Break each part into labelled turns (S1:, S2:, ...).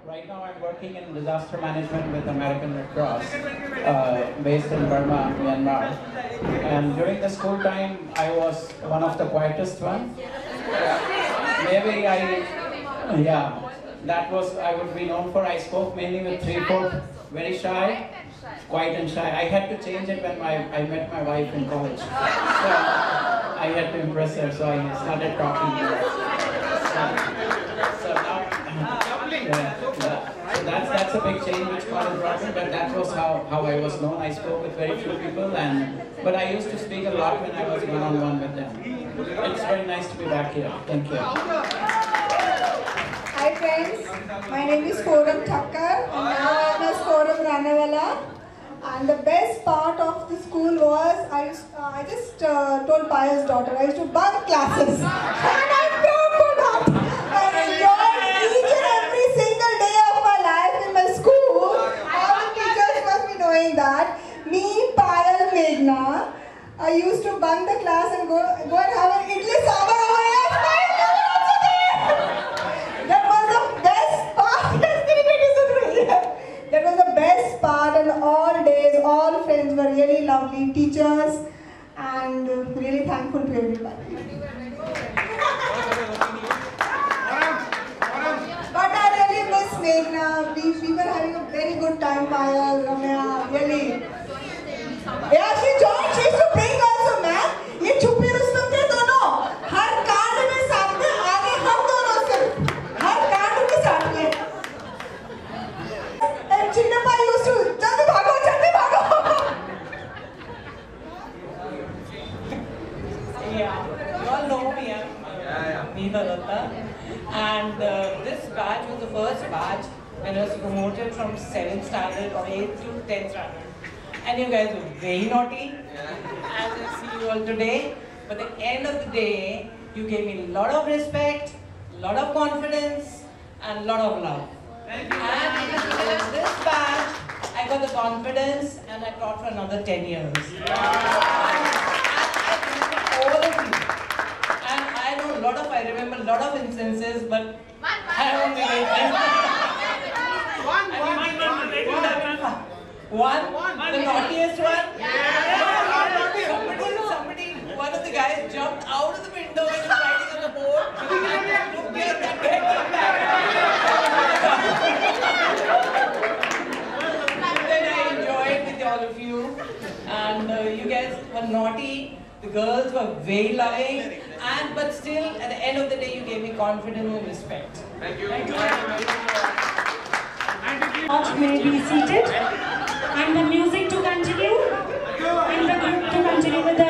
S1: Right now I'm working in disaster management with American Red Cross, based in Burma, Myanmar. And during the school time, I was one of the quietest ones. Maybe I would be known for, I spoke mainly with 3-4, very shy, quiet and shy. I had to change it when I met my wife in college. So I had to impress her, so I started talking to her. So now, so that's a big change which college brought me, but that was how I was known. I spoke with very few people, but I used to speak a lot when I was one-on-one with them. It's very nice to be back here. Thank you.
S2: Hi friends, my name is Forum Thakkar and now I am as Forum Ranawala. And the best part of the school was I just told Paya's daughter, I used to bunk classes. And I'm proud for that. I enjoyed each and every single day of my life in my school. All the teachers must be knowing that. Me, Payal, Meghna, I used to bunk the class and go and have an idli sambar over here. That was the best part. That was the best part, and all days, all friends were really lovely, teachers, and really thankful to everybody. But I really miss Meghna. We were having a very good time, Payal, Ramya, really. Yeah, she joined. She used to bring also, man. ये छुपी रुस्तम थे दोनों. हर कांड में साथ में आगे हम दोनों सिर्फ. हर कांड में साथ में. And Chinnappa used to जल्दी भागो.
S3: Yeah, you all know me. I'm Neeta Datta. And this batch was the first batch when I was promoted from 7th standard or 8th to 10th standard. And you guys were very naughty, as I see you all today. But at the end of the day, you gave me a lot of respect, a lot of confidence, and a lot of love. And in this batch, I got the confidence and I taught for another 10 years. And I remember all of you. And I remember a lot of instances, but I won't be waiting. One, the naughtiest one. Somebody, one of the guys jumped out of the window and was writing on the board. Then I enjoyed with all of you, and you guys were naughty. The girls were very loving, but still, at the end of the day, you gave me confidence and respect.
S4: Thank you.
S3: Thank you.
S5: May be seated, and the music to continue, and the group to continue with the.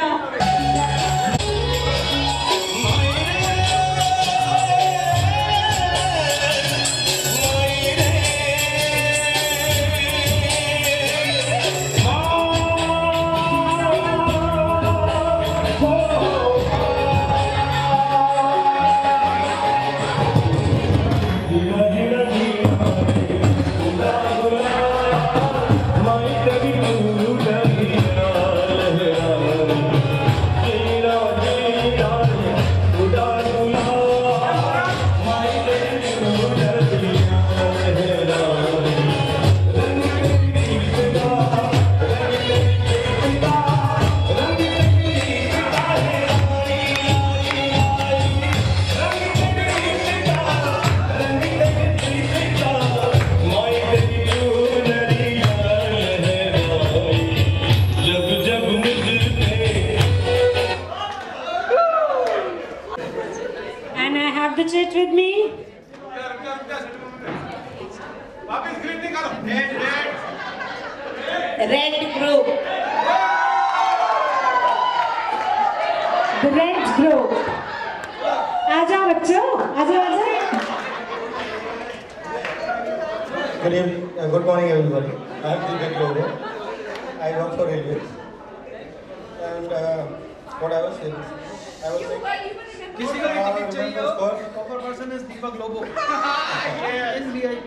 S5: The chit with me. Red group. The red group. आजा बच्चों, आजा.
S6: Good evening, good morning everybody. I am Dilbek Lobo. I work for Railways. And what I was saying,
S4: किसी को ticket चाहिए हो? Proper person is Deepak Lobo. In VIP.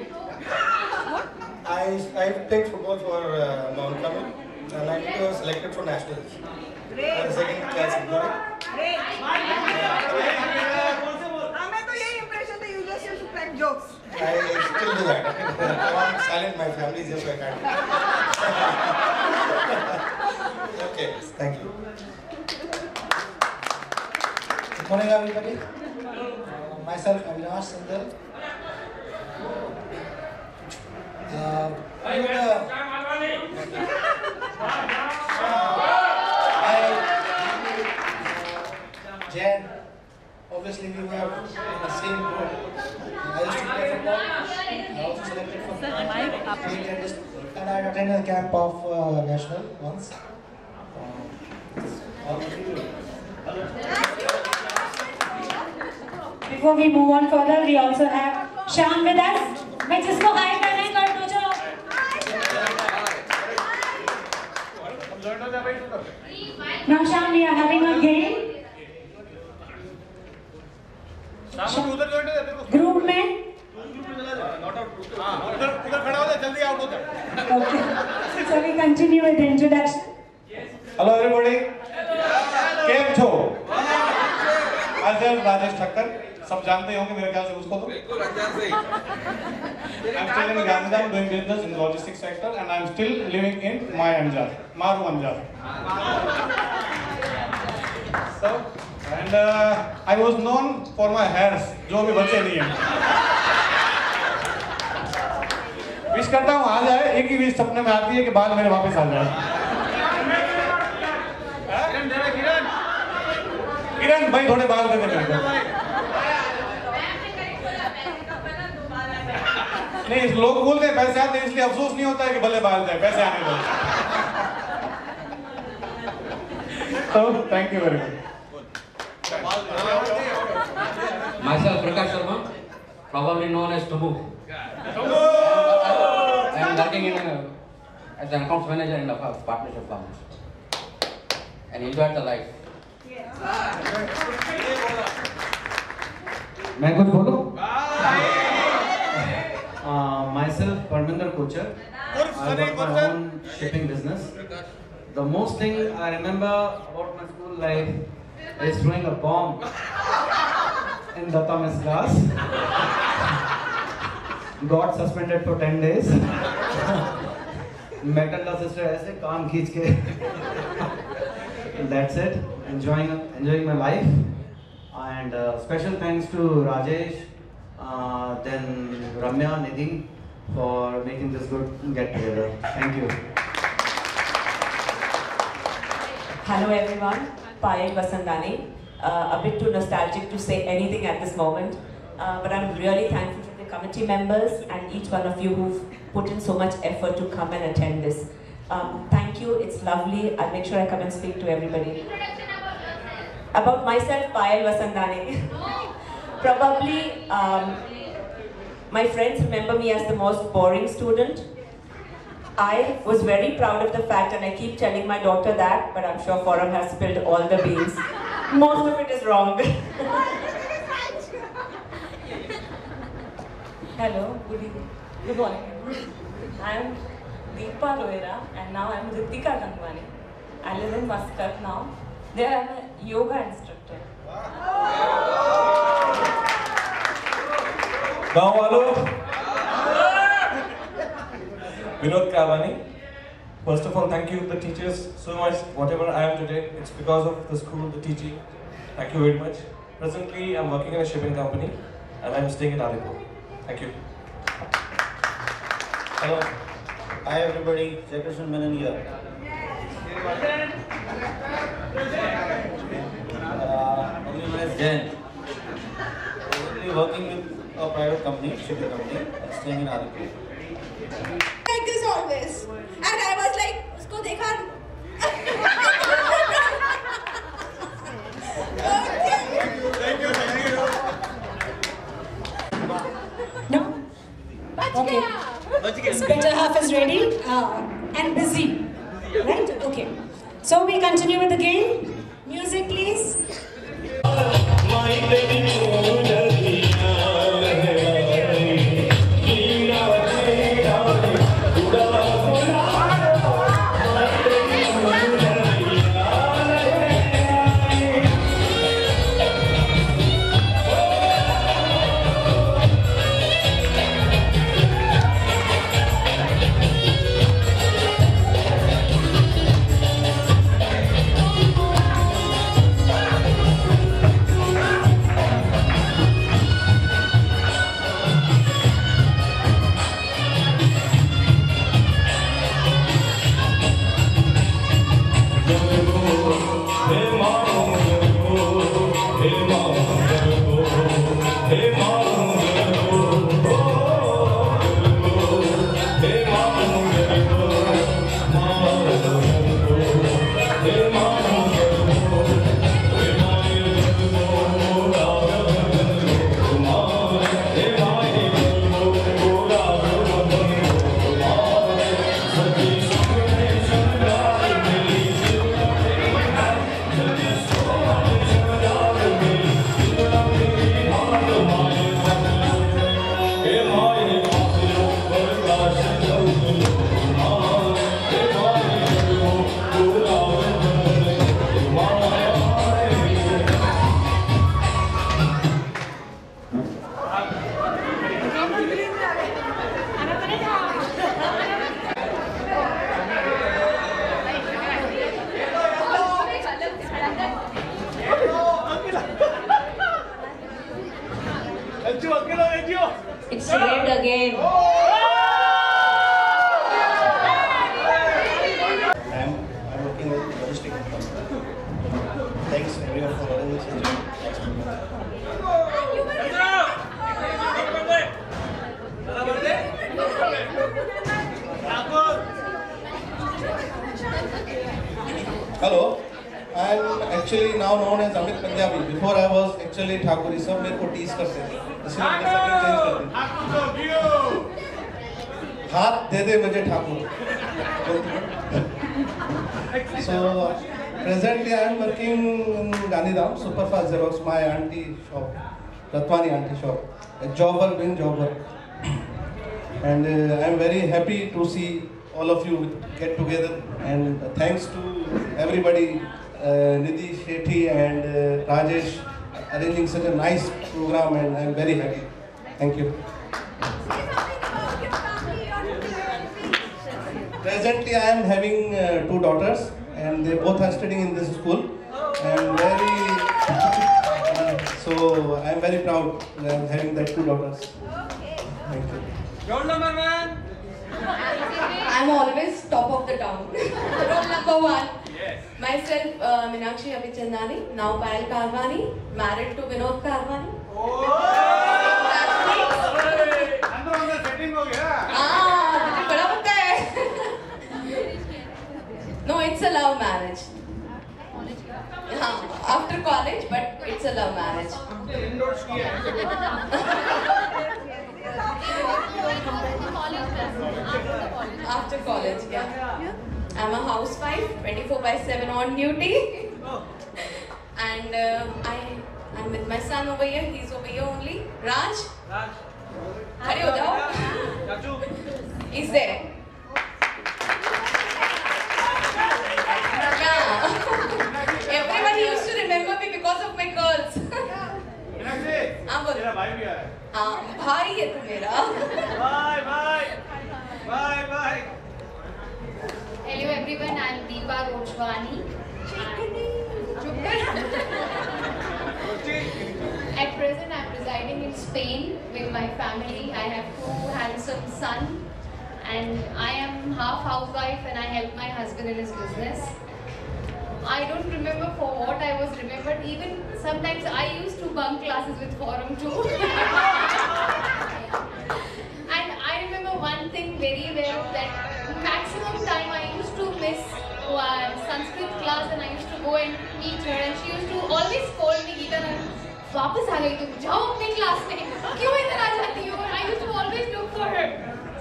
S6: I played football for Mount Carmel and I was selected for nationals. Second class.
S2: Great. हमें तो यही impression था, you just used to crack jokes.
S6: I still do that. I'm silent, my family is here, so I can't. Okay, thank you.
S7: Good morning, everybody. Myself, Avinash Sundar. Jan, obviously we were in the same group. I used to play football. I also selected for and I attended the camp of National once.
S5: Before we move on further, we also have Shyam with us. मैं जिसको हाय करना है कर दो चलो. Now Shyam, we are having a game. Group में. Okay. So we continue with the introduction.
S8: Hello everybody. केम छो? Myself Rajesh Thakkar. सब जानते होंगे मेरे ख्याल से उसको तो. बिल्कुल अच्छा सही. I'm still in Gandhidham doing business in the logistics sector and I'm still living in my Anjar, Maru Anjar. So and I was known for my hairs, जो अभी बचे नहीं हैं. विश करता हूँ आ जाए, एक ही विश सपने में आती है कि बाल मेरे वापस आ जाए. किरण भाई थोड़े बाल दे दे मेरे को. नहीं लोग बोलते हैं पैसे आते हैं इसलिए अफसोस नहीं होता है कि भले बाल जाए पैसे आने दो. So thank you very much.
S9: Myself Prakash Sharma, probably known as Tubu. I am working in as an accounts manager in a partnership firm and enjoyed the life.
S10: मैं कुछ बोलूं? Myself Parminder Kochar. I work my own shipping business. The most thing I remember about my school life is throwing a bomb in Datta Miss class. Got suspended for 10 days. Metal का sister ऐसे कान खींच के. That's it. Enjoying my life. And special thanks to Rajesh, then Ramya, Nidhi for making this good get together. Thank you.
S11: Hello everyone, Payal Vasandani. A bit too nostalgic to say anything at this moment, but I'm really thankful to the committee members and each one of you who've put in so much effort to come and attend this. Thank you, it's lovely. I'll make sure I come and speak to everybody. About myself, Payal Vasandani. Probably my friends remember me as the most boring student. I was very proud of the fact, and I keep telling my daughter that, but I'm sure Forum has spilled all the beans. Most of it is wrong.
S12: Hello, good evening. Good morning. I'm Deepa Rohira and now I'm Ritika Gangwani. I live in Muscat now. There I'm a yoga instructor.
S8: गाँव वालों, Vinod Kavani. First of all, thank you the teachers so much. Whatever I am today, it's because of the school, the teaching. Thank you very much. Presently, I'm working in a shipping company and I'm staying in Adipur. Thank you.
S6: Hello. Hi everybody, Jai Krishnan Menon here. My name is Jen. Currently working with a private company, shipping company, staying in Adipur.
S2: Like this always, and I was like, "Usko dekha."
S8: Thank you.
S5: No? Okay. His better half is ready and busy. Right? Okay. So we continue with the game. Music, please. waved again.
S7: I'm working with logistic company. Thanks everyone for arranging such a nice program.
S6: Hello, I'm actually now known as Amit Punjabi. Before I was actually Thakuri. सब मेरे को tease करते थे, इसलिए मैंने सब change कर दिया। हाथ दे दे मुझे Thakur. So presently I am working in Gandhidham Superfast Xerox, my auntie shop, Ratwani auntie shop, a jobber being jobber, and I am very happy to see all of you get together, and thanks to everybody, Nidhi Shetty and Rajesh, arranging such a nice program, and I am very happy. Thank you. Presently I am having 2 daughters, and they both are studying in this school, and so I am very proud that I am having that 2 daughters. Thank you.
S4: Roll number 1.
S13: I'm always top of the town. Roll number 1.
S4: Yes.
S13: Myself, Meenakshi Abhichandani, now Payal Karwani, married to Vinod Karwani. No, it's a love marriage. After college, but it's a love marriage. After college, yeah. I'm a housewife, 24/7 on duty. And I'm with my son over here. He's over here only. Raj? Khade ho jao. He's there. Everybody used to remember me because of my curls. हाँ बोल।
S4: तेरा भाई भी आया।
S13: हाँ भाई है तू मेरा।
S4: Bye bye. Bye bye.
S14: Hello everyone, I am Deepa Rochwani. At present, I am residing in Spain with my family. I have 2 handsome sons, and I am half housewife, and I help my husband in his business. I don't remember for what I was remembered. Even sometimes I used to bunk classes with Forum too. And I remember one thing very well, that maximum time I used to miss Sanskrit class, and I used to go and meet her, and she used to always scold me, Geeta, वापस आ गई तुम, जाओ अपने class में, क्यों इधर आ जाती हो? I used to always look for her.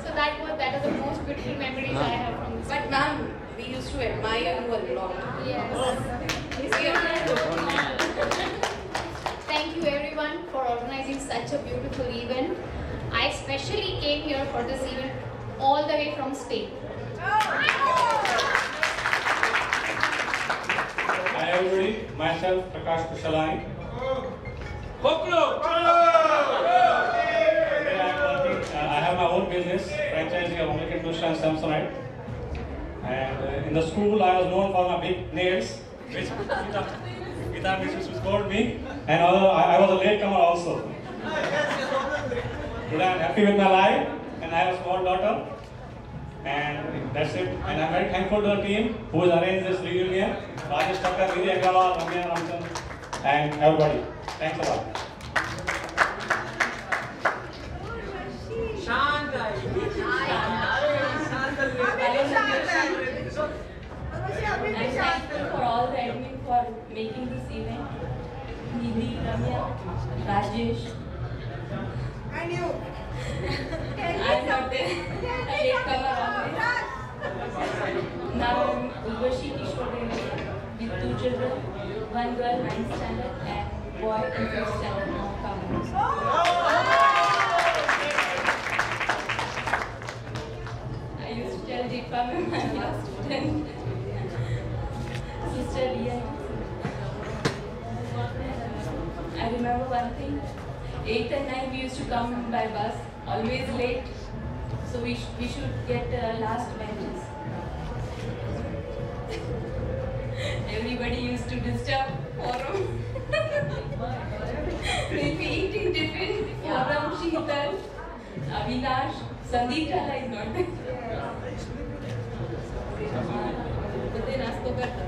S14: So that are the most beautiful memories I have from this.
S13: But ma'am, we used to admire you a lot.
S14: Yes. Thank you everyone for organizing such a beautiful event. I especially came here for this event all the way from Spain.
S15: Hi everybody, myself Prakash Kushalani. I have my own business, franchising of American Bush and Samsonite. And in the school, I was known for my big nails, which Geeta scored me. And I was a latecomer also. Today I'm happy with my life, and I have a small daughter. And that's it. And I'm very thankful to the team who has arranged this reunion. Rajesh Thakkar, Nidhi Agrawal, Ramya Ramchandran, and everybody. Thanks a lot.
S12: I'm thankful for all the admin for making this event. Nidhi, Ramya, Rajesh.
S2: And you.
S12: I'm not there. I did cover always. Now I'm Urvashi Kishore with 2 children, 1 girl 9th standard and boy in 5th standard now coming. I used to tell Deepa my last student. Sister Ria. I remember one thing. 8th and 9th we used to come by bus, always late. So we should get last benches. Everybody used to disturb Forum. We'll be eating tiffin, Forum, Sheetal. Avinash, Sandeep Chala is not there. Today nasto karta.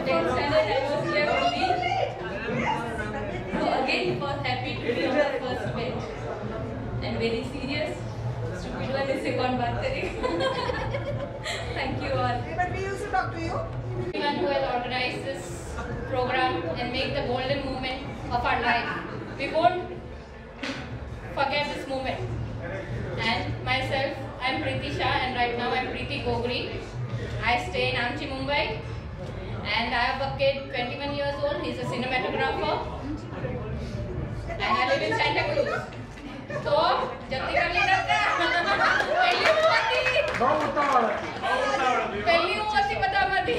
S12: 10th standard I was here only. So again he was happy to be on the first bench. And very serious. Stupid one is second baat karega. Thank you all.
S2: But we used to talk to you.
S14: Everyone who has organized this program and make the golden moment of our life. We won't forget this moment. And myself, I'm Preeti Shah and right now I'm Preeti Gogri. I stay in Amchi, Mumbai. And I have a kid, 21 years old. He's a cinematographer. And I live in Santa Cruz. So, jaldi kar lena tha. Pehli umar thi pata mati.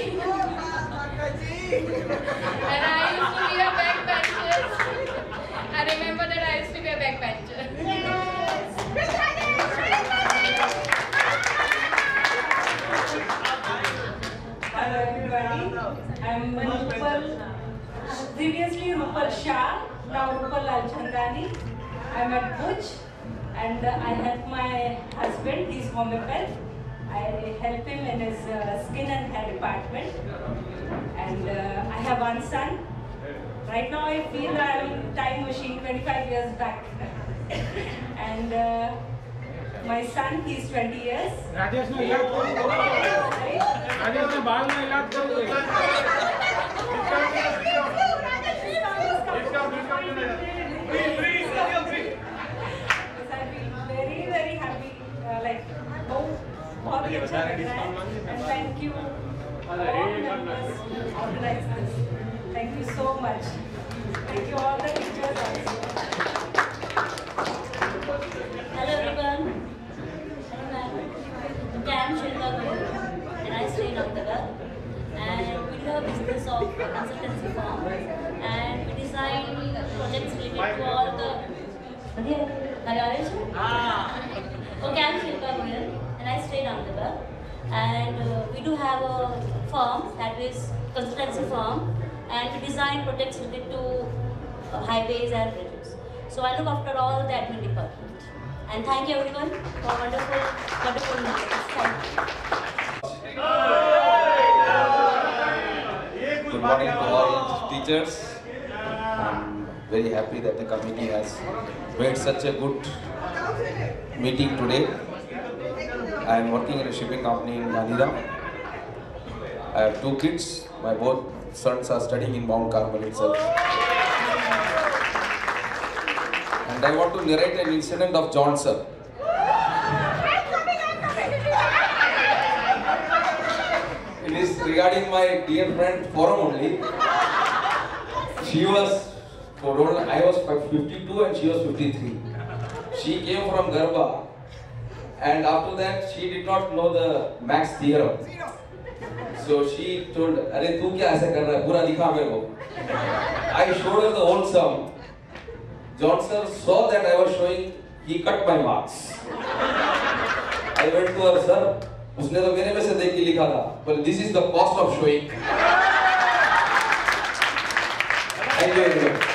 S14: And I used to be a backbencher. I remember that I used to be a backbencher.
S5: Hello everybody, I'm Rupal, previously Rupal Shah, now Rupal Lalchandani. I'm at Bhuj and I help my husband, he's homeopath. I help him in his skin and hair department. And I have one son. Right now I feel I'm in time machine 25 years back. And my son, he's 20 years.
S4: Rajesh ne ilaj karo. Rajesh ne baal mein ilaj karo.
S5: Very, very happy. Like, बहुत ही अच्छा लग रहा है. And thank you all members who organized this. Thank you so much. Thank you all the teachers also.
S16: Hello everyone. I'm Shilpa Goel and I stay in Ahmedabad. And we do a business of consultancy firm and we design projects related to all the Okay, I'm Shilpa Goel and I stay in Ahmedabad. And we do have a firm that is consultancy firm and we design projects related to highways and bridges. So I look after all the admin department. And thank you everyone for wonderful meetings. Thank you.
S17: Good morning to all teachers. I'm very happy that the committee has made such a good meeting today. I am working in a shipping company in Gandhidham. I have 2 kids. My both sons are studying in Mount Carmel itself. And I want to narrate an incident of John sir. It is regarding my dear friend Forum only. She was, I was 52 and she was 53. She came from Garba and after that she did not know the Max theorem. So she told, "Arey tu kya aisa kar raha hai? Pura likha mere ko." I showed her the whole sum. John sir saw that I was showing, he cut my marks. I went to her, "Sir, उसने तो मेरे में से देख के लिखा था, but this is the cost of showing." Thank you very much.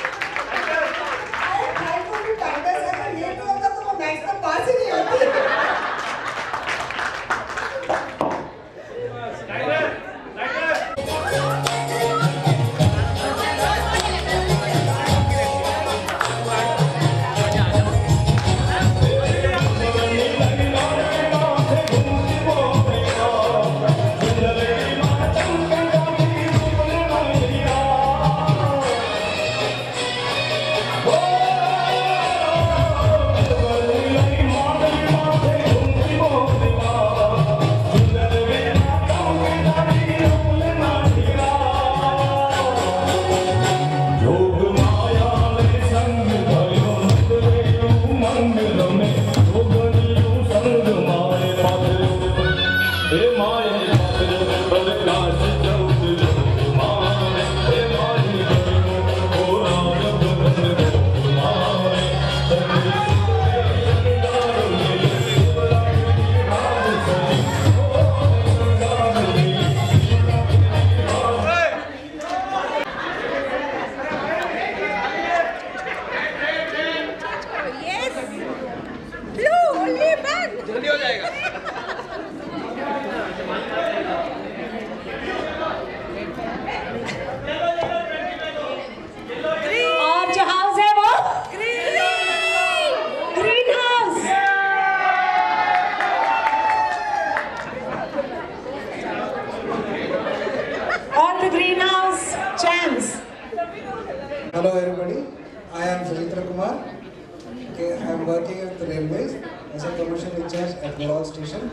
S7: I'm working at the railways as a commercial in charge at Velal station.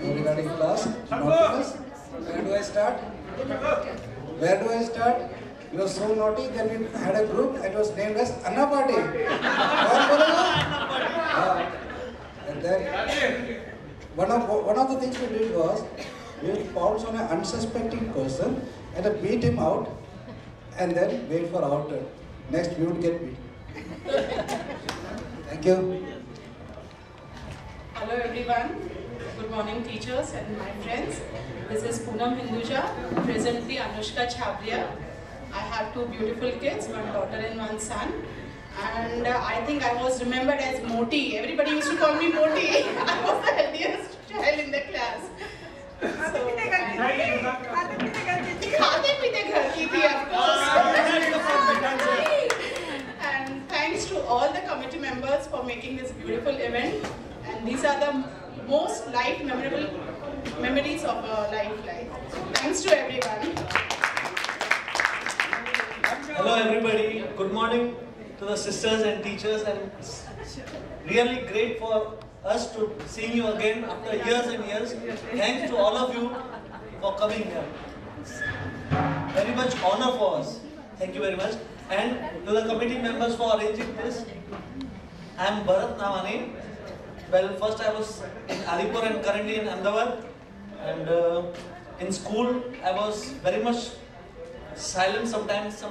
S7: Regarding class, naughtiness. Where do I start? Where do I start? We were so naughty, then we had a group. It was named as Anna Party. And then one of the things we did was we would pounce on an unsuspecting person and then beat him out, and then wait for our turn. Next, we would get beat. Thank you.
S18: Hello everyone. Good morning teachers and my friends. This is Poonam Hinduja, presently Anushka Chhabria. I have two beautiful kids, one daughter and one son. And I think I was remembered as Moti. Everybody used to call me Moti. I was the healthiest child in the class. And thanks to all the committee members for making this beautiful event. And these are the most memorable memories of our life. Thanks to everyone.
S19: Hello everybody, good morning to the sisters and teachers, and it's really great for us to see you again after years and years. Thanks to all of you for coming here. It's very much honor for us. Thank you very much. And to the committee members for arranging this. I am Bharat Navani. Well, first I was in Alipur and currently in Ahmedabad. And in school I was very much silent sometimes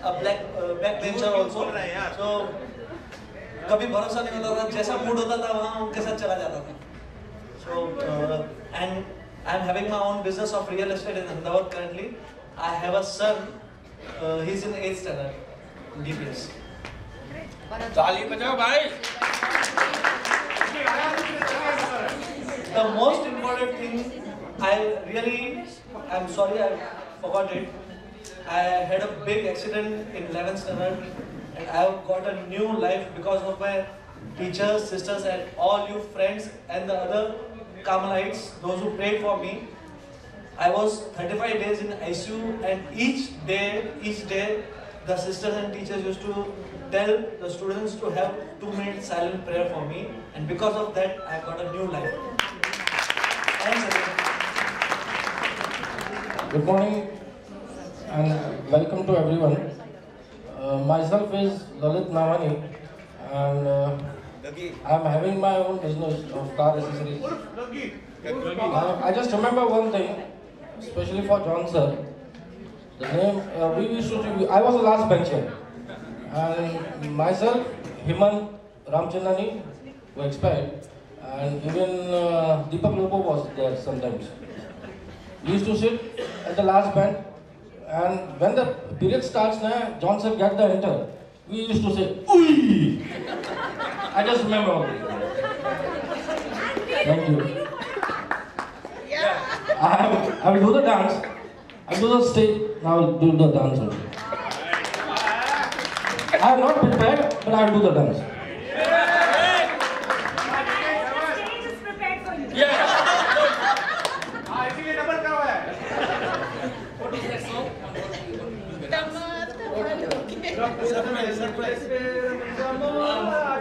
S19: a backbencher also. So कभी भरोसा नहीं होता था, जैसा mood होता था वहाँ उनके साथ चला जाता था. So and I'm having my own business of real estate in Ahmedabad currently. I have a son. He's in 8th standard in DPS. ताली बजाओ भाई. The most important thing, I'm sorry I forgot it. I had a big accident in 11th standard and I have got a new life because of my teachers, sisters and all you friends and the other Carmelites, those who prayed for me. I was 35 days in ICU and each day the sisters and teachers used to tell the students to have 2-minute silent prayer for me, and because of that I got a new life.
S20: Good morning and welcome to everyone. Myself is Lalit Navani and I am having my own business of car accessories. I just remember one thing, especially for John sir. The name I was a last bencher, and myself, Himan Ramchandani, who expired, and even Deepak Lobo was there sometimes. We used to sit at the last bench, and when the period starts, John sir get the enter. We used to say, "Ooh!" I just remember. Thank you. I will do the dance. I will do the stage. I will do the dance also. I am not prepared, but I will do the dance.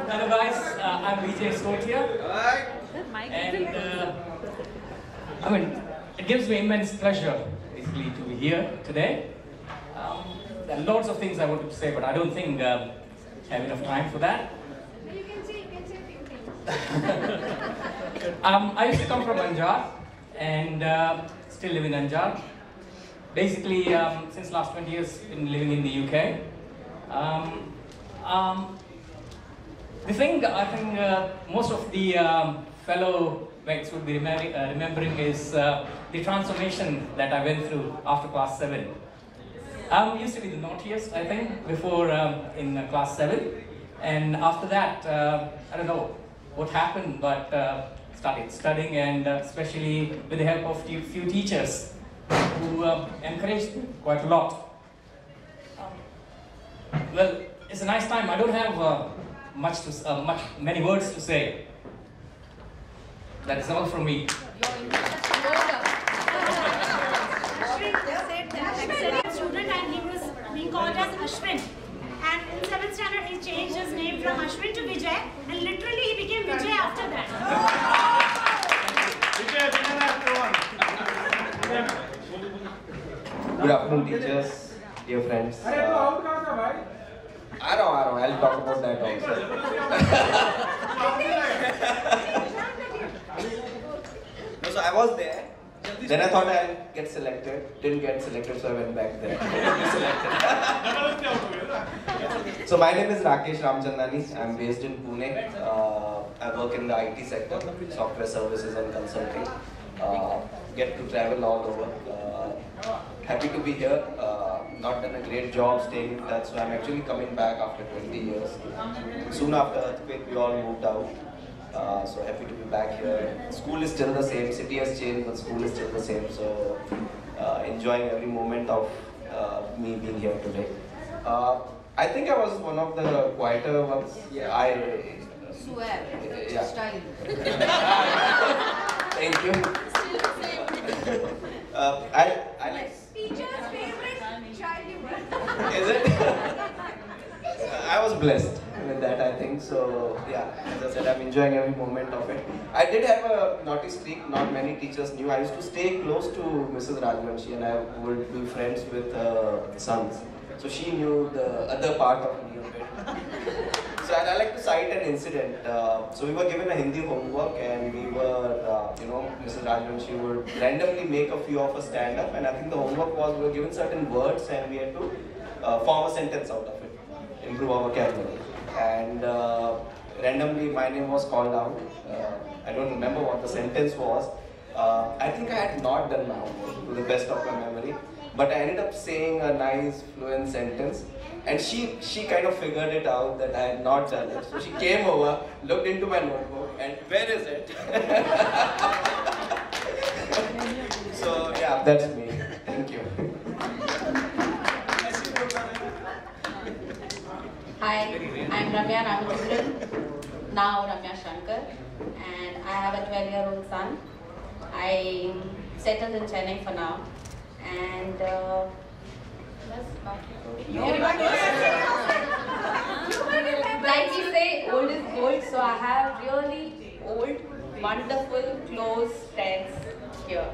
S21: Hello guys, I'm Vijay Sotia, and it gives me immense pleasure basically to be here today. There are lots of things I wanted to say, but I don't think I have enough time for that.
S14: You can say a few things.
S21: I used to come from Anjar and still live in Anjar. Basically, since last 20 years, been living in the UK. The thing I think most of the fellow mates would be remembering is the transformation that I went through after class 7. I used to be the naughtiest, I think, before in class 7. And after that, I don't know what happened, but started studying, and especially with the help of few teachers who encouraged me quite a lot. Well, it's a nice time. I don't have many words to say. That's all from me.
S22: Student, and he was being called as Ashwin.
S1: And in 7th standard, he changed his name from Ashwin to Vijay, and literally he became Vijay after that.
S22: Good afternoon, teachers, dear friends. I know, I'll talk about that also. No, so I was there. Then I thought I'll get selected. Didn't get selected, so I went back there. So my name is Rakesh Ramchandani. I'm based in Pune. I work in the IT sector, software services and consulting. Get to travel all over. Happy to be here. Not done a great job staying in touch, so I'm actually coming back after 20 years. Soon after earthquake, we all moved out. So happy to be back here. School is still the same, city has changed, but school is still the same. So enjoying every moment of me being here today. I think I was one of the quieter ones. Yeah,
S23: Swear.
S22: Yeah.
S23: Style.
S22: Thank you. I like.
S23: Teacher's favorite child you were.
S22: Is it? I was blessed with that, I think. So yeah, as I said, I'm enjoying every moment of it. I did have a naughty streak. Not many teachers knew. I used to stay close to Mrs. Rajvanshi, and I would be friends with sons. So she knew the other part of me a bit. So I like to cite an incident. So we were given a Hindi homework, and we were, Mrs. Rajvanshi would randomly make a few of us stand up, and I think the homework was we were given certain words, and we had to form a sentence out of it, improve our vocabulary. And randomly my name was called out. I don't remember what the sentence was. I think I had not done my homework to the best of my memory, but I ended up saying a nice fluent sentence. And she kind of figured it out that I had not done it. So she came over, looked into my notebook, and where is it? So yeah, that's me. Thank you.
S23: Hi, I'm Ramya Ramachandran, now Ramya Shankar, and I have a 12-year-old son. I'm settled in Chennai for now, and like you say, old is gold, so I have really old, wonderful, close friends here.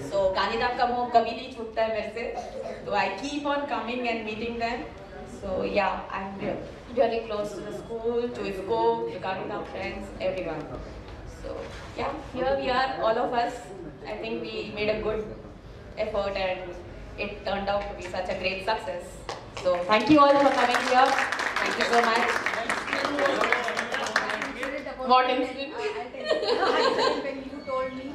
S23: So Gandhidham ka moh kabhi nahi chhutta hai mere se. So I keep on coming and meeting them. So yeah, I'm really close to the school, to IFCO, to Gandhidham friends, everyone. So yeah, here we are, all of us. I think we made a good effort and it turned out to be such a great success. So thank you all for coming here. Thank you so much. What incident? When you told me,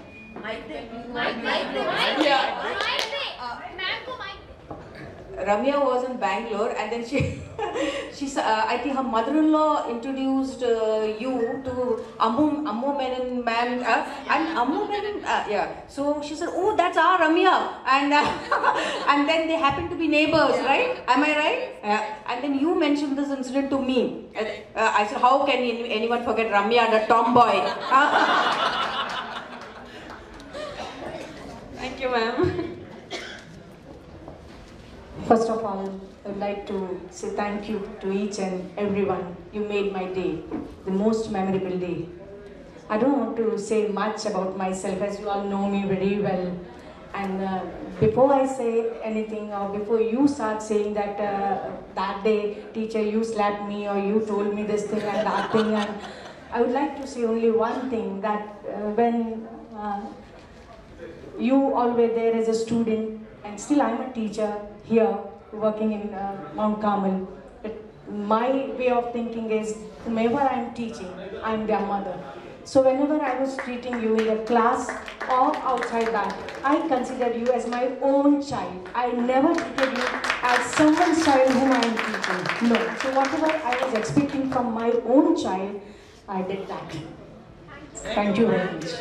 S23: Ramya was in Bangalore, and then she I think her mother-in-law introduced you to Ammu Menon ma'am, and Ammu Menon, yeah. So she said, "Oh, that's our Ramya," and and then they happen to be neighbors, right? Am I right? And then you mentioned this incident to me. I said, "How can anyone forget Ramya, the tomboy?" Thank you, ma'am.
S1: First of all, I would like to say thank you to each and everyone. You made my day, the most memorable day. I don't want to say much about myself, as you all know me very well. And before I say anything, or before you start saying that that day, teacher, you slapped me, or you told me this thing and that thing, and I would like to say only one thing, that when you all were there as a student, and still I'm a teacher here working in Mount Carmel. But my way of thinking is, whomever I'm teaching, I'm their mother. So whenever I was treating you in the class or outside that, I considered you as my own child. I never treated you as someone's child whom I am teaching. No. So whatever I was expecting from my own child, I did that. Thank you very much.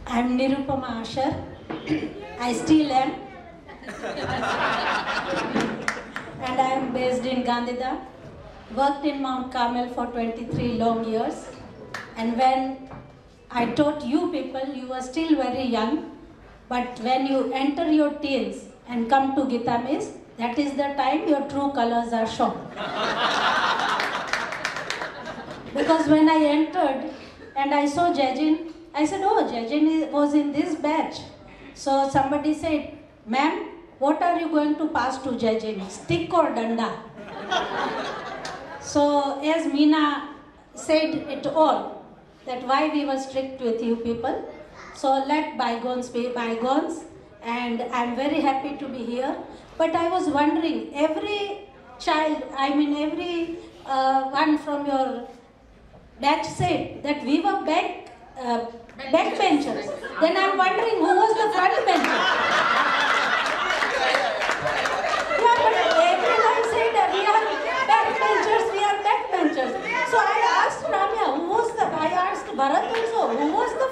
S24: I'm Nirupama Ashar. I still am. And I am based in Gandhidham. Worked in Mount Carmel for 23 long years. And when I taught you people, you were still very young. But when you enter your teens and come to Gita Miss, that is the time your true colors are shown. Because when I entered and I saw Jejin, I said, oh, Jejin was in this batch. So somebody said, ma'am, what are you going to pass to Jejin, stick or danda? So as Meena said it all, that why we were strict with you people. So let bygones be bygones, and I'm very happy to be here. But I was wondering, every child, every one from your batch said that we were backbenchers. Then I'm wondering who was the front bencher? Yeah, but everyone said that we are backbenchers, we are backbenchers. So I asked Ramya, I asked Bharat also, who was the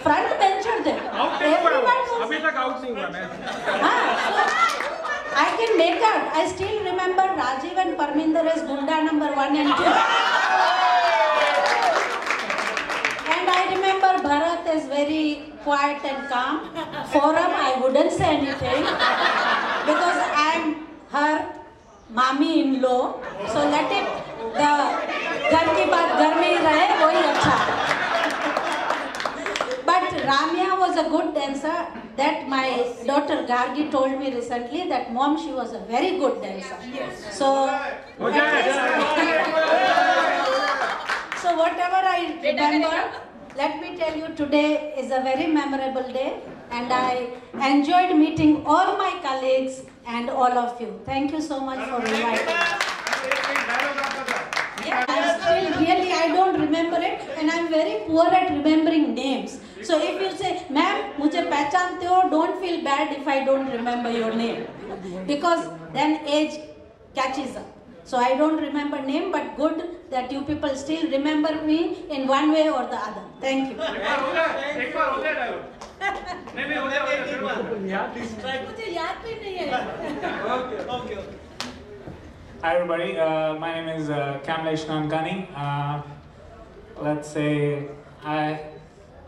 S24: front bencher then? Everyone was... I can make out. I still remember Rajiv and Parminder as Gunda number 1 and 2. And I remember Bharat as very quiet and calm. Forum, I wouldn't say anything because I'm her mommy-in-law. So let it, the ghar ki baat ghar mein hi rahe, wohi acha. But Ramya was a good dancer. That my daughter Gargi told me recently that mom, she was a very good dancer. So, so whatever I remember, let me tell you, today is a very memorable day, and I enjoyed meeting all my colleagues and all of you. Thank you so much for inviting me. I'm still really, I don't remember it, and I'm very poor at remembering names. So if you say, ma'am, mujhe pehchante ho, don't feel bad if I don't remember your name. Because then age catches up. So I don't remember name, but good that you people still remember me in one way or the other. Thank you.
S3: Hi everybody, my name is Kamlesh Nankani. Let's say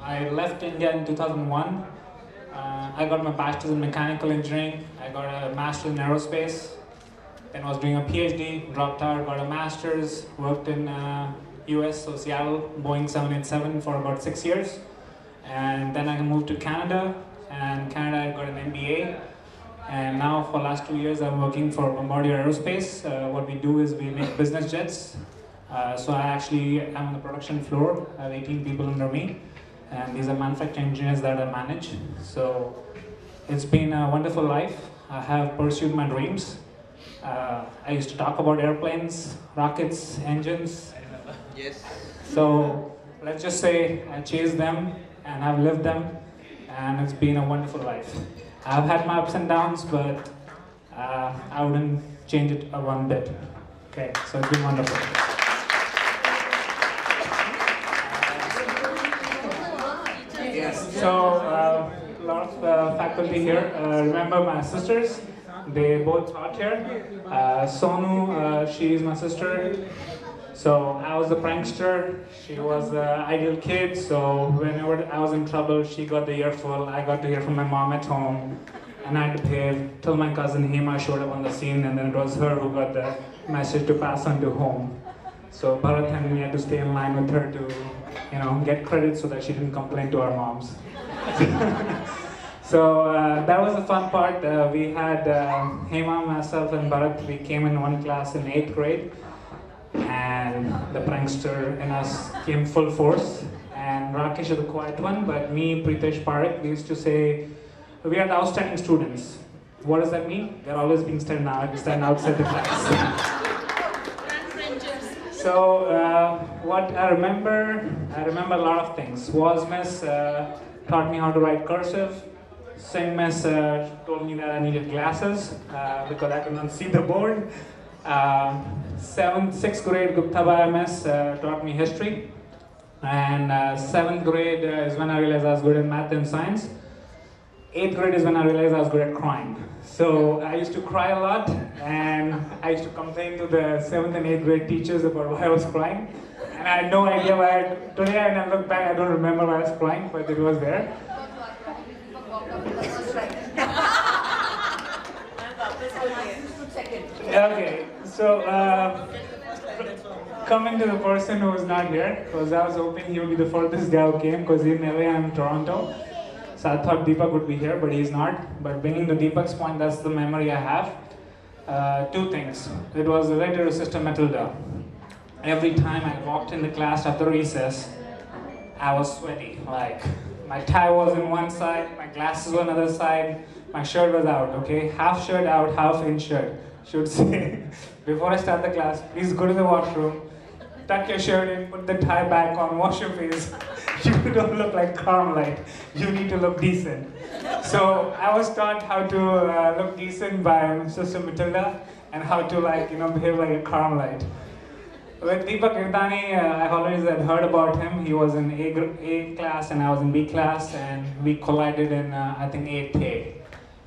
S3: I left India in 2001. I got my bachelor's in mechanical engineering. I got a master's in aerospace. Then was doing a PhD, dropped out, got a master's, worked in US, so Seattle, Boeing 787 for about 6 years. And then I moved to Canada, and Canada I got an MBA. And now for the last 2 years I'm working for Bombardier Aerospace. What we do is we make business jets. So I actually am on the production floor. I have 18 people under me. And these are manufacturing engineers that I manage. So it's been a wonderful life. I have pursued my dreams. I used to talk about airplanes, rockets, engines.
S22: Yes.
S3: So let's just say I chased them and I've lived them, and it's been a wonderful life. I've had my ups and downs, but I wouldn't change it one bit. Okay, so it's been wonderful. So, a lot of faculty here. Remember my sisters? They both taught here. Sonu, she is my sister. So I was the prankster. She was the ideal kid. So whenever I was in trouble, she got the earful. I got to hear from my mom at home. And I had to behave till my cousin Hema showed up on the scene, and then it was her who got the message to pass on to home. So Bharat and me had to stay in line with her to, get credit so that she didn't complain to our moms. So that was the fun part. We had Hema, myself, and Bharat. We came in one class in 8th grade, and the prankster in us came full force. And Rakesh is the quiet one, but me, Pritesh Parekh, we used to say, we are the outstanding students. What does that mean? They're always being stand outside the class. So what I remember a lot of things. Was Miss taught me how to write cursive. Sing Miss told me that I needed glasses because I could not see the board. 6th grade Gupta Bhai Miss taught me history. And 7th grade is when I realized I was good in math and science. 8th grade is when I realized I was good at crying. So I used to cry a lot, and I used to complain to the 7th and 8th grade teachers about why I was crying. And I had no idea why. Today, when I look back, I don't remember why I was crying, but it was there. Okay, so coming to the person who is not here, because I was hoping he would be the furthest guy who came, because in LA I'm in Toronto. So I thought Deepak would be here, but he's not. But bringing to Deepak's point, that's the memory I have. Two things. It was related to Sister Matilda. Every time I walked in the class after recess, I was sweaty. Like, my tie was in one side, my glasses were on the other side, my shirt was out, okay? Half shirt out, half in shirt. Should say, before I start the class, please go to the washroom, tuck your shirt in, put the tie back on, wash your face. You don't look like Carmelite. You need to look decent. So I was taught how to look decent by Sister Matilda and how to behave like a Carmelite. With Deepak Kirtani, I always had heard about him. He was in A class and I was in B class, and we collided in, I think, 8th.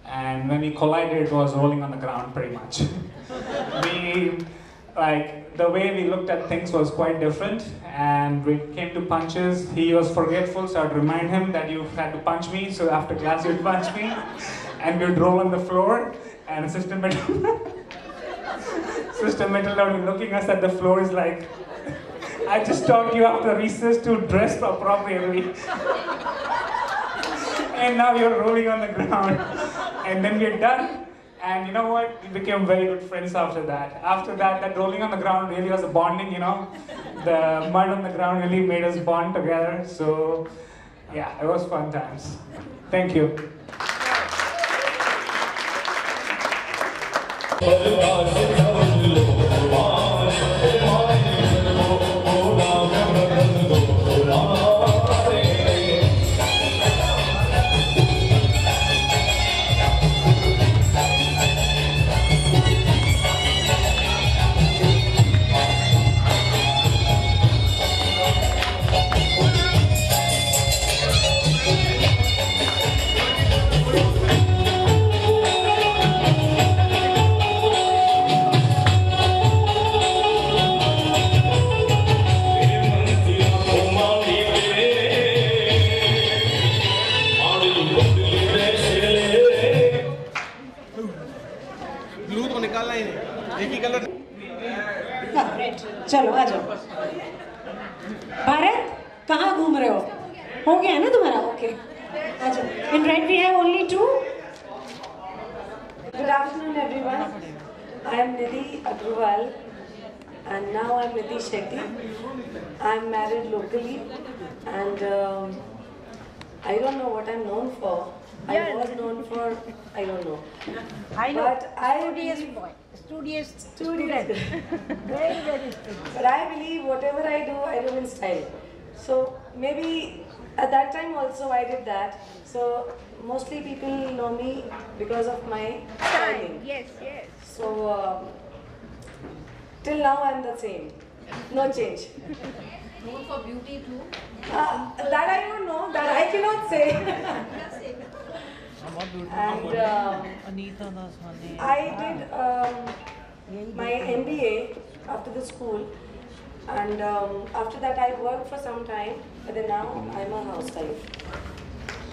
S3: And when we collided, it was rolling on the ground pretty much. The way we looked at things was quite different, and we came to punches. He was forgetful, so I'd remind him that you had to punch me, so after class you'd punch me, and we'd roll on the floor, and Sister Matilda would be looking us at the floor is like, I just taught you after recess to dress appropriately. And now you're rolling on the ground. And then we're done. And you know what? We became very good friends after that. After that, that rolling on the ground really was a bonding, you know. The mud on the ground really made us bond together. So, yeah, it was fun times. Thank you.
S1: चलो आ जाओ। भारत कहाँ घूम रहे हो? हो गया ना तुम्हारा? ओके आ जाओ। In red we have only two.
S8: Good afternoon everyone. I am Nidhi Agrawal and now I am Nidhi Shetty. I am married locally and I don't know what I am known for. I was known for, I don't know.
S9: I know.
S8: But I
S9: studious
S8: believe,
S9: boy. Studious
S8: student.
S9: Very, very studious.
S8: But I believe whatever I do in style. So maybe at that time also I did that. So mostly people know me because of my styling.
S9: Yes, yes.
S8: So till now I'm the same. No change.
S23: Known for beauty too?
S8: That I don't know. That I cannot say. And I did my MBA after the school, and after that I worked for some time, but then now I'm a housewife.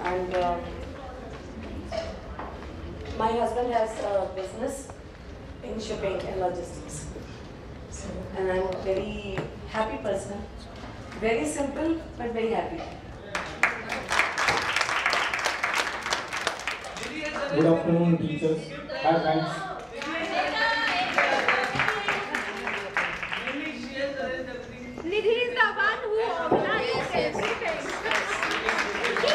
S8: And my husband has a business in shipping and logistics. And I'm a very happy person. Very simple, but very happy.
S10: Good afternoon, teachers. Hi, friends.
S9: Nidhi is the one who organizes everything. He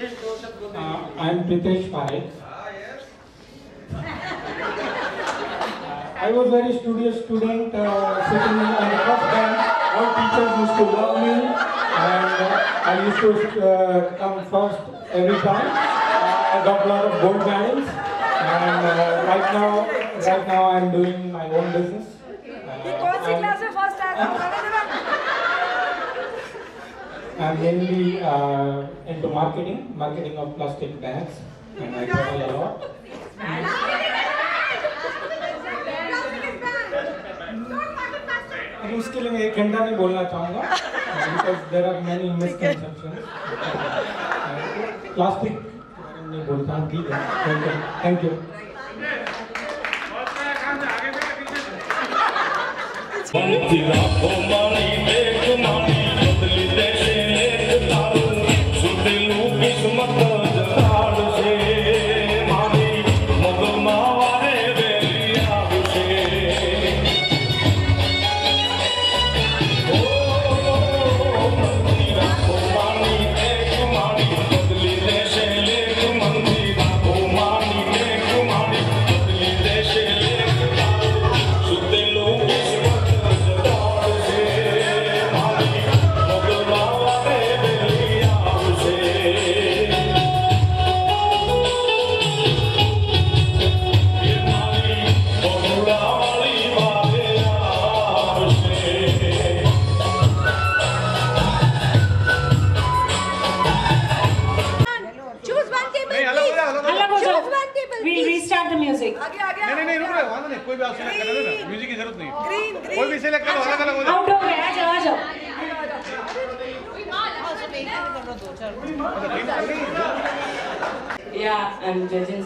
S9: is the one.
S10: I am Pritesh Parekh. I was a very studious student, sitting on the first bench. All teachers used to love me, and I used to come first every time. I got a lot of gold medals, and right now I'm doing my own business. I'm mainly into marketing of plastic bags, and I travel a lot. उसके लिए मैं 1 घंटा नहीं बोलना चाहूँगा, because there are many misconceptions. Plastic नहीं बोलता हूँ, ठीक है? Thank you.
S1: We'll restart the music.
S4: नहीं रुक रहे वहाँ नहीं कोई भी आप सिलेक्ट कर लेना म्यूजिक की जरूरत नहीं कोई भी सिलेक्ट करो अलग अलग हो जाओ
S1: आउट हो गए आ जाओ
S5: Yeah, I'm judging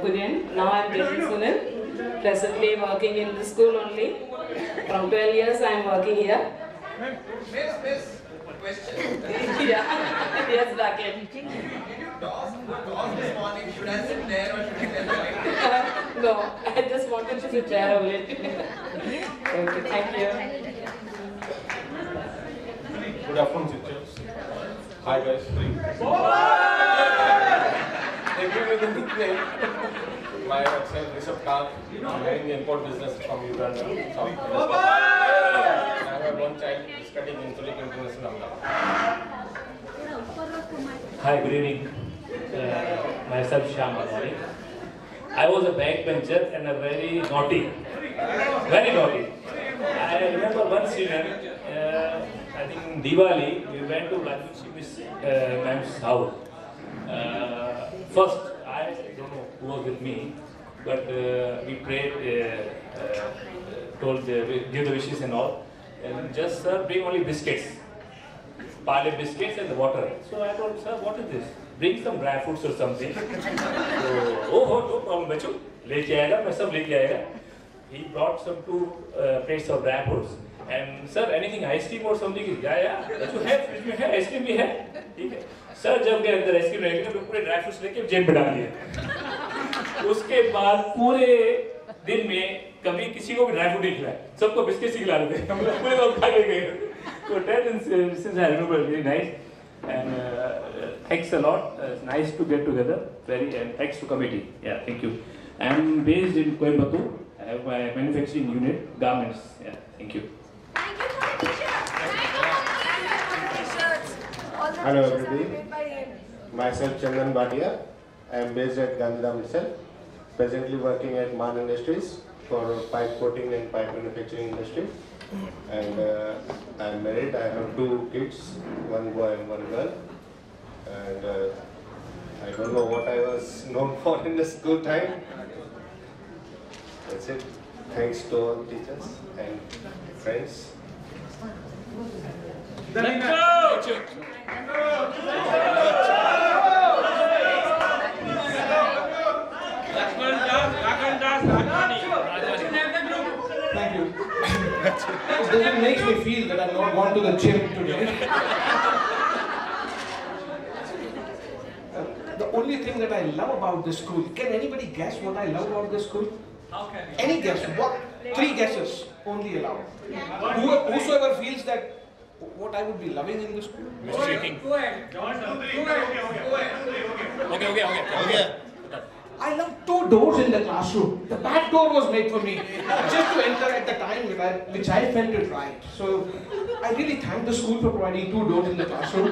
S5: Kurian. Now I'm judging Sunil. Presently working in the school only. From 12 years I'm working here.
S17: Miss, question.
S5: Yeah, yes, Raket.
S17: Toss this morning, should I sit there or should I sit there?
S5: No, I just wanted to sit there only. Okay, thank you.
S6: Good afternoon, teachers. Hi guys. They give me the nickname. Myself, Rishabh Kant. I'm running the import business from Uganda. I have one child studying in Sulik International.
S11: Hi, good evening. Myself Shyam Malwani. I was a backbencher and a very naughty. Very naughty. I remember one student, I think in Diwali, we went to Miss Ma'am's house. First, I don't know who was with me, but we prayed, give the wishes and all. And just, sir, bring only biscuits. Parle biscuits and the water. So I told, sir, what is this? Bring some dry fruits or something. So, oh, no problem, bachu. Leke aayega, main sab leke aayega. He brought some 2 plates of dry fruits. And sir, anything ice cream or something? Yeah. Bachu hai, fridge mein hai, ice cream bhi hai. ठीक है. Sir, जब गए अंदर ice cream लेके तो पूरे dry fruits लेके जेब में डाल दिए. उसके बाद पूरे दिन में कभी किसी को भी dry fruit नहीं खिलाया. सबको बिस्किट ही खिला रहे थे. हम लोग पूरे लोग खा के गए. So that since I remember really nice and thanks a lot. It's nice to get together. And thanks to committee. Yeah, thank you. I'm based in Coimbatore. I have my manufacturing unit, garments. Yeah, thank you.
S6: Hello everybody. Myself Chandan Bhatia. I am based at Gandhidham itself. Presently working at Man Industries for pipe coating and pipe manufacturing industry. And I am married. I have 2 kids, 1 boy and 1 girl. And I don't know what I was known for in the school time. That's it. Thanks to all teachers and friends.
S4: Thank you. It doesn't make me feel that I've not gone to the gym today. The only thing that I love about this school, can anybody guess what I love about this school? Any guess? What? 3 guesses only allowed. Whosoever feels that what I would be loving in this school? Okay. I love 2 doors in the classroom. The back door was made for me, just to enter at the time which I felt it right. So I really thank the school for providing 2 doors in the classroom.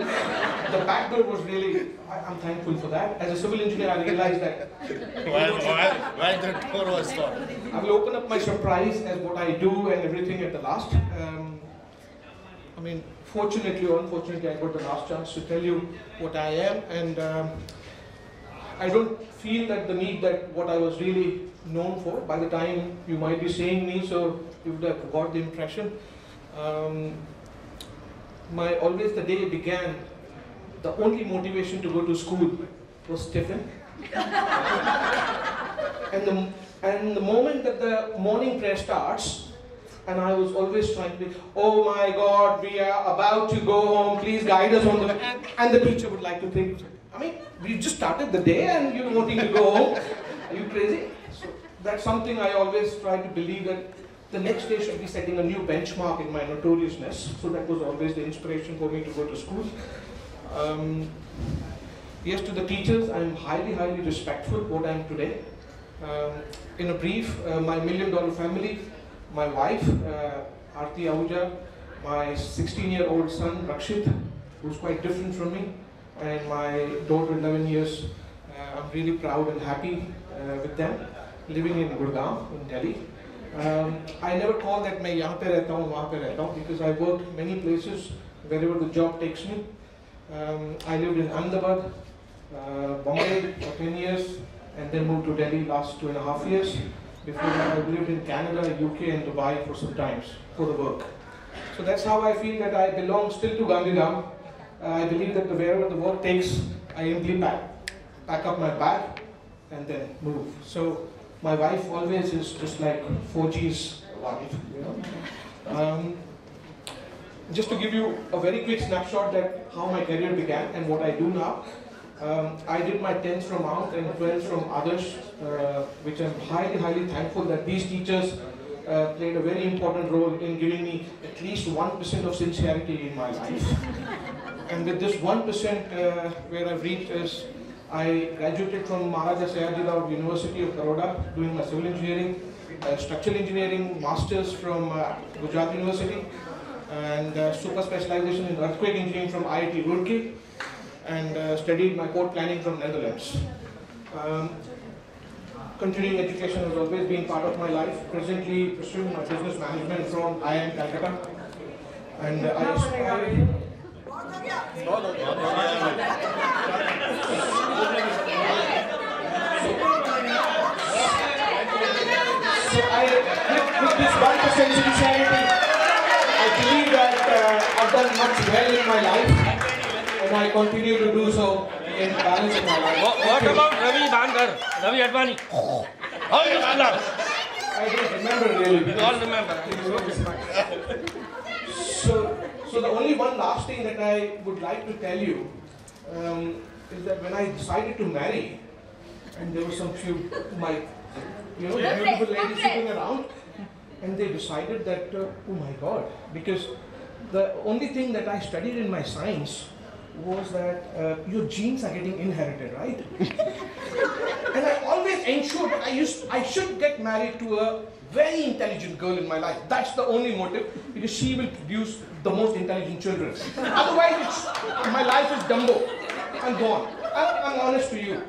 S4: The back door was really, I'm thankful for that. As a civil engineer, I realized that.
S6: Why the door was for?
S4: I will open up my surprise as what I do and everything at the last. I mean, fortunately or unfortunately, I got the last chance to tell you what I am, and I don't feel that the need that what I was really known for. By the time you might be seeing me, so you would have got the impression. Always the day began, the only motivation to go to school was tiffin. And the moment that the morning prayer starts, And I was always trying to be, oh my God, we are about to go home, please guide us on the way. And the teacher would like to think, I mean, we just started the day and you're wanting to go home. Are you crazy? So that's something I always try to believe, that the next day should be setting a new benchmark in my notoriousness. So that was always the inspiration for me to go to school. Yes, to the teachers, I'm highly, highly respectful of what I am today. In a brief, my $1 million family, my wife, Aarti Ahuja, my 16-year-old son, Rakshit, who's quite different from me, and my daughter, 11 years. I'm really proud and happy with them, living in Gurgaon, in Delhi. I never call that मैं यहाँ पे रहता हूँ, वहाँ पे रहता हूँ, because I worked many places, wherever the job takes me. I lived in Ahmedabad, Bombay for 10 years, and then moved to Delhi last 2.5 years. Before that, I lived in Canada, UK, and Dubai for some times for the work. So that's how I feel that I belong still to Gandhidham. I believe that wherever the work takes, I simply pack up my bag and then move. So my wife always is just like 4G's wife, you know. Just to give you a very quick snapshot that how my career began and what I do now. I did my 10th from Mount and 12th from others, which I'm highly, highly thankful that these teachers played a very important role in giving me at least 1% of sincerity in my life. And with this 1% where I've reached is, I graduated from Maharaja Sayaji Rao University of Baroda, doing my civil engineering, structural engineering, masters from Gujarat University, and super specialization in earthquake engineering from IIT Roorkee, and studied my port planning from Netherlands. Continuing education has always been part of my life. Presently pursuing my business management from IIM Calcutta, and I aspire. With this 1% sincerity, I believe that I've done much well in my life, and I continue to do so in balance in my life.
S2: What about Ravi Bankar, Ravi Advani? How you remember?
S4: I don't remember really.
S2: You all remember.
S4: So the only one last thing that I would like to tell you is that when I decided to marry, and there were some few beautiful ladies sitting around, and they decided that, oh my God, because the only thing that I studied in my science was that your genes are getting inherited, right? And I always ensured that I should get married to a very intelligent girl in my life. That's the only motive, because she will produce the most intelligent children. Otherwise, my life is Dumbo. I'm gone. I'm honest to you.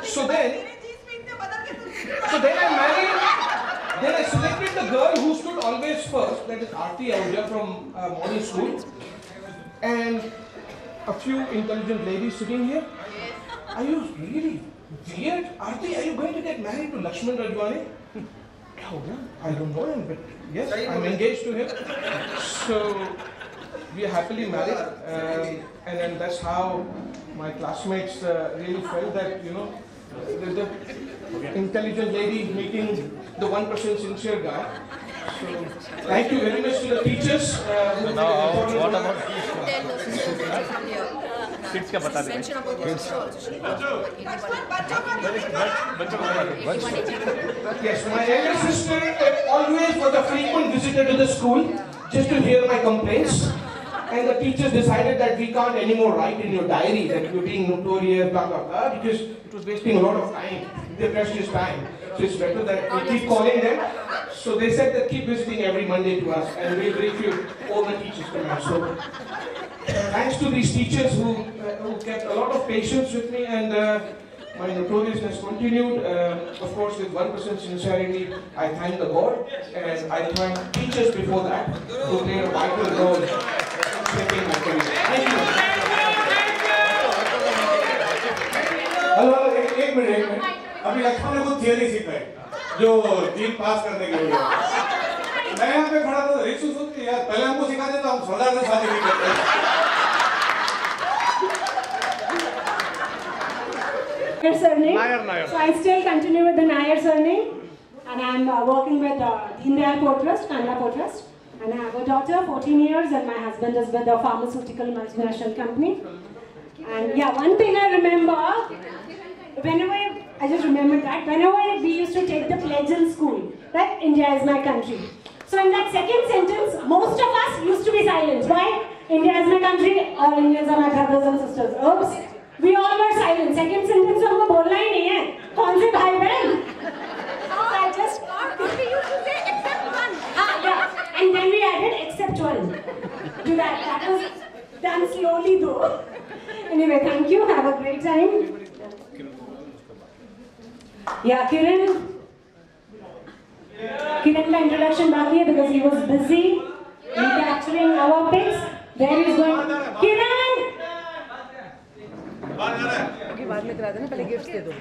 S4: So then I married. Then I selected the girl who stood always first. That is Aarti Ahuja from morning school, and a few intelligent ladies sitting here. Are you really weird? Aarti, are you going to get married to Lakshman Rajwani? Oh, I don't know him, but yes, I'm engaged to him. So we are happily married, and then that's how my classmates really felt that, you know, the intelligent lady meeting the 1% sincere guy. So thank you very much to the teachers. What about
S2: kids का बता दें.
S4: Yes, my elder sister always was a frequent visitor to the school just to hear my complaints. And the teachers decided that we can't anymore write in your diary that you're being notorious, blah, blah, blah, because it was wasting a lot of time, their precious time. So it's better that we keep calling them. So they said that keep visiting every Monday to us, and we'll brief you all the teachers come. So thanks to these teachers who kept a lot of patience with me, and my notoriousness continued. Of course, with 1% sincerity, I thank the God, and I thank teachers before that who played a vital role in shaping my career. Thank you.
S12: Hello एक minute अभी लक्ष्मण ने कुछ theory सीखा है जो gene पास करने के लिए मैं यहाँ पे खड़ा था रिसु सोचती यार पहले हमको सिखा देता हम सरदार से शादी नहीं करते
S8: Surname. So I still continue with the Nair surname.
S7: and I'm working with Deen Dayal Port Trust, Kandla Port Trust. And I have a daughter, 14 years, and my husband is with a pharmaceutical multinational company. And yeah, one thing I remember, I just remembered that, whenever we used to take the pledge in school, that India is my country. So in that second sentence, most of us used to be silent. Why? India is my country, all Indians are my brothers and sisters. Oops. We all were silent. Second sentence हमको बोलना ही नहीं है. कौन से भाई बहन? So I just. We used to say except one. Yeah. And then we added except one to that. That was done slowly though. Anyway, thank you. Have a great time. Yeah, Kiran का introduction बाकी है because he was busy recapturing our pics. There is going. Kiran.
S8: Okay बाद में करा देना, पहले gifts दे दो।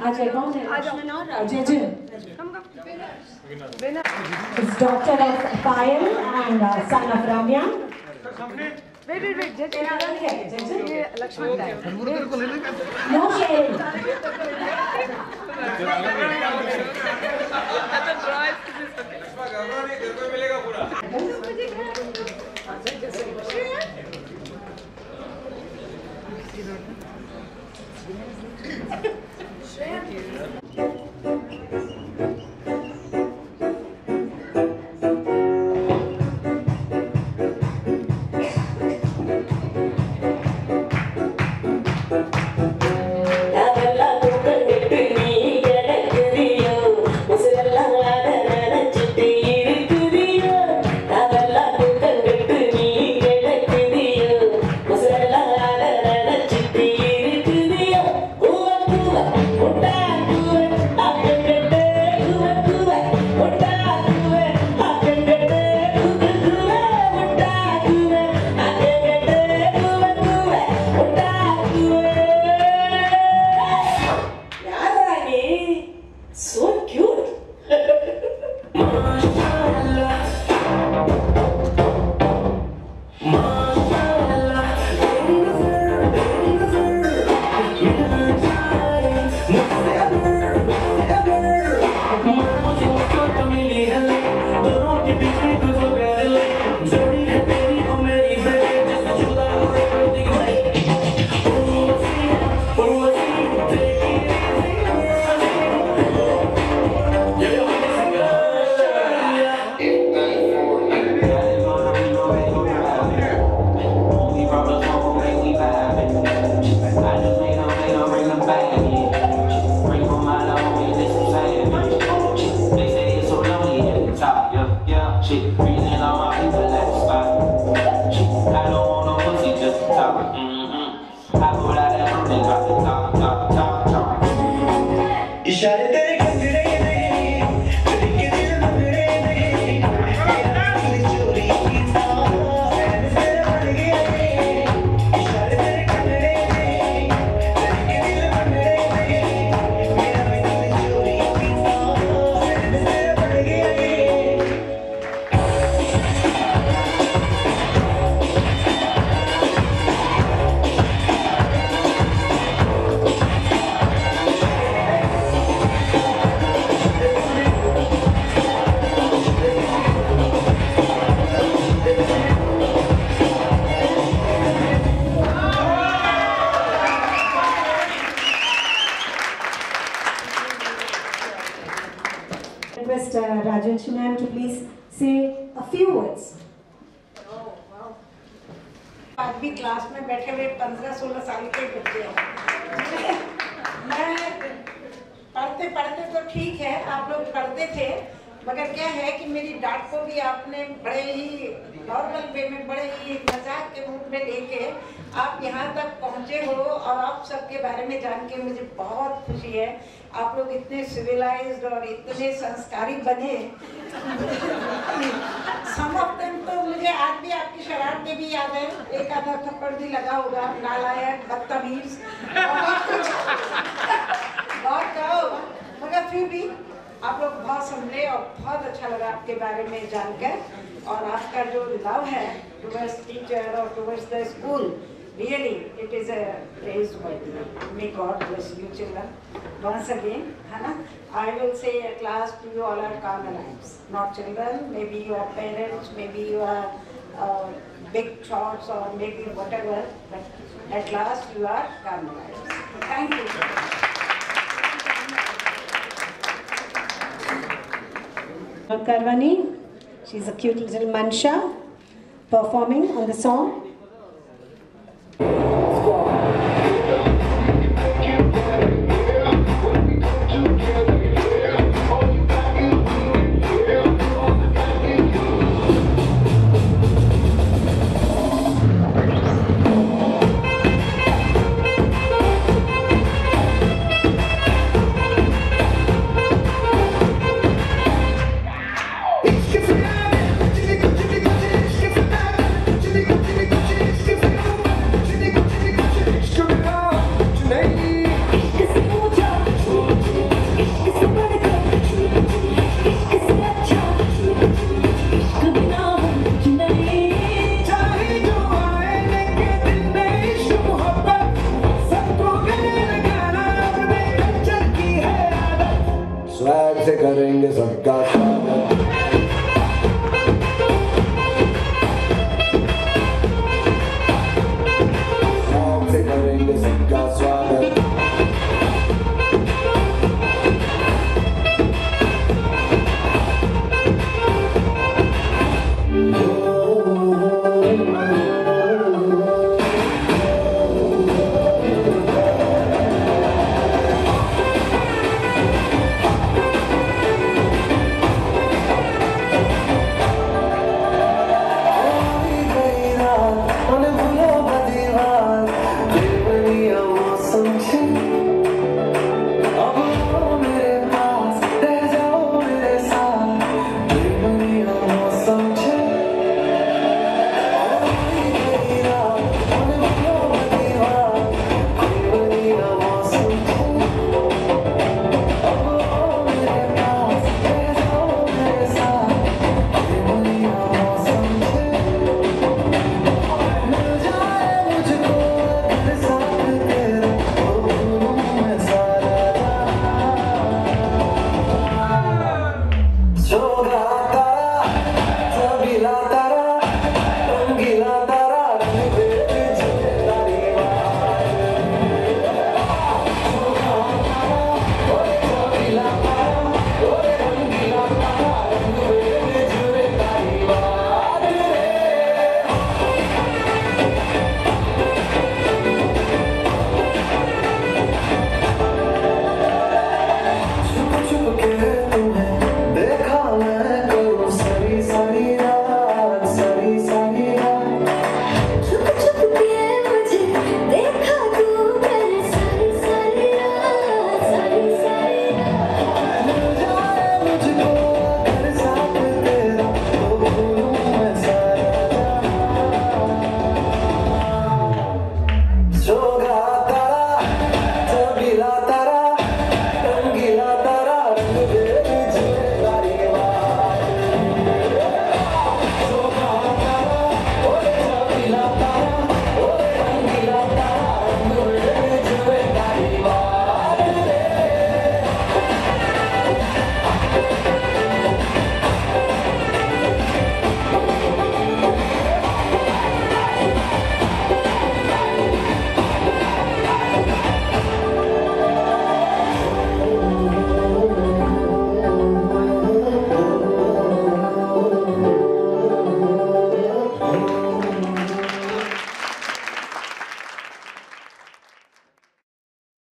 S7: आज है कौन है?
S8: लक्ष्मण और
S7: Jejin. His daughter of Payal and son of Ramya.
S8: Wait जज ये लक्ष्मण का है।
S7: No sharing. Rajanshi ma'am to please say a few words.
S8: आज भी क्लास में बैठे हुए 15-16 साल के बच्चे हैं। मैं पढ़ते पढ़ते तो ठीक है, आप लोग पढ़ते थे, मगर क्या है कि मेरी डांट को भी आपने बड़े ही नॉर्मल वे में, बड़े ही मजाक के रूप में लेके आप यहाँ तक पहुँचे हो, और आप सबके बारे में जान के मुझे बहुत खुशी है। आप लोग इतने सिविलाइज्ड और इतने संस्कारी बने। सम ऑफ देम तो मुझे आज भी आपकी शरारतें भी याद है, एक आधा थप्पड़ भी लगा होगा, नालायक, बदतमीज, बहुत कहा होगा, मगर फिर भी आप लोग बहुत संभले और बहुत अच्छा लगा आपके बारे में जानकर। और आपका जो लव है टुवर्ड्स टीचर और towards the school, really it is a praiseworthy. May God bless you children.
S9: once again, I will say at last you all are Carmelites, not children, maybe you are parents, maybe you are big shots or maybe whatever, but at last you are Carmelites. Thank you.
S7: Karwani, she's a cute little Mansha, performing on the song.
S13: Swag से करेंगे सबका